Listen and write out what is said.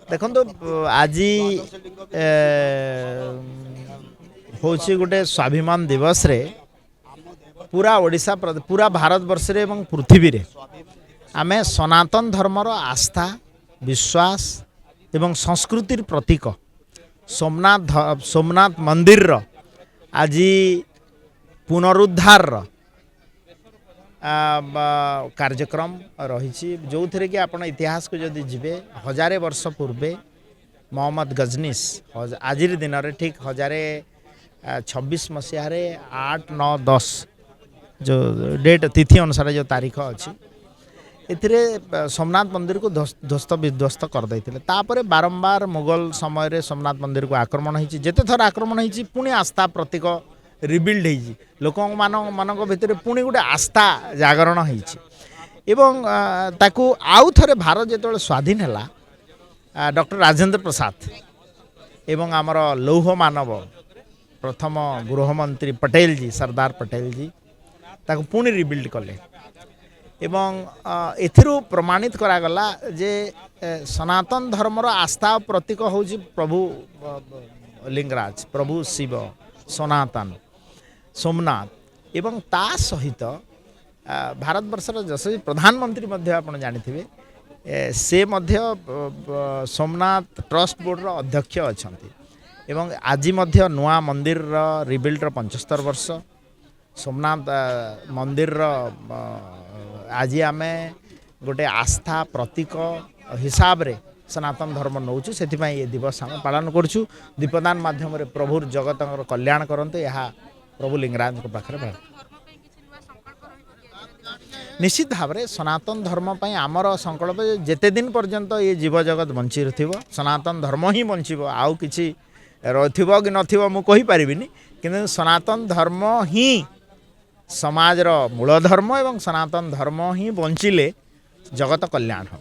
देखो तो आज हूँ गोटे स्वाभिमान दिवस रे पूरा ओडिशा पूरा भारत वर्ष रे एवं पृथ्वी रे आमे सनातन धर्मर आस्था विश्वास एवं संस्कृतिर प्रतीक सोमनाथ मंदिर रो आज पुनरुद्धार कार्यक्रम रही जो थे कि आपण इतिहास को जदि जीवे हजारे वर्ष पूर्वे मोहम्मद गजनीस आज दिन में ठीक 1026 मसीह 8 9 10 जो डेट तिथि अनुसार जो तारीख अच्छी एथिरे सोमनाथ मंदिर को ध्वस्त विध्वस्त कर देते तापर बारंबार मुगल समय रे सोमनाथ मंदिर को आक्रमण होती जिते थर आक्रमण होती पुणी आस्था प्रतीक रिबिल्ड होती लोक मान भितर पुणी गोटे आस्था जागरण होती एवं ताकू आउ थे भारत जो स्वाधीन है डॉक्टर राजेंद्र प्रसाद एवं आमर लौह मानव प्रथम गृहमंत्री पटेल जी सरदार पटेल जी ताकू पुणी रिबिल्ड कले एवं एथिरु प्रमाणित करागला जे सनातन धर्मर आस्था प्रतीक हूँ प्रभु लिंगराज प्रभु शिव सनातन सोमनाथ एवं ता सहित भारत वर्षर यशस्वी प्रधानमंत्री मध्य आपण जानिथिबे से मध्य सोमनाथ ट्रस्ट बोर्ड रो अध्यक्ष अछंती एवं आज मध्य नुआ मंदिर रो रिबिल्ड रो 75 वर्ष सोमनाथ मंदिर रो आज आमे गोटे आस्था प्रतीक हिसाब रे सनातन धर्म नौचु से ये दिवस आम पालन करूँ दीपदान माध्यम प्रभु जगत कल्याण करते यहाँ प्रभु लिंगराज पाखे निश्चित भाव में सनातन धर्म पर आमर संकल्प जेते दिन पर्यंत ये जीव जगत बंची थी सनातन धर्म ही बंचब आउ कि कि नथिबो मु कहि परिबिनी किंतु सनातन धर्म ही समाजर मूल धर्म एवं सनातन धर्म ही बंचिले जगत कल्याण हम।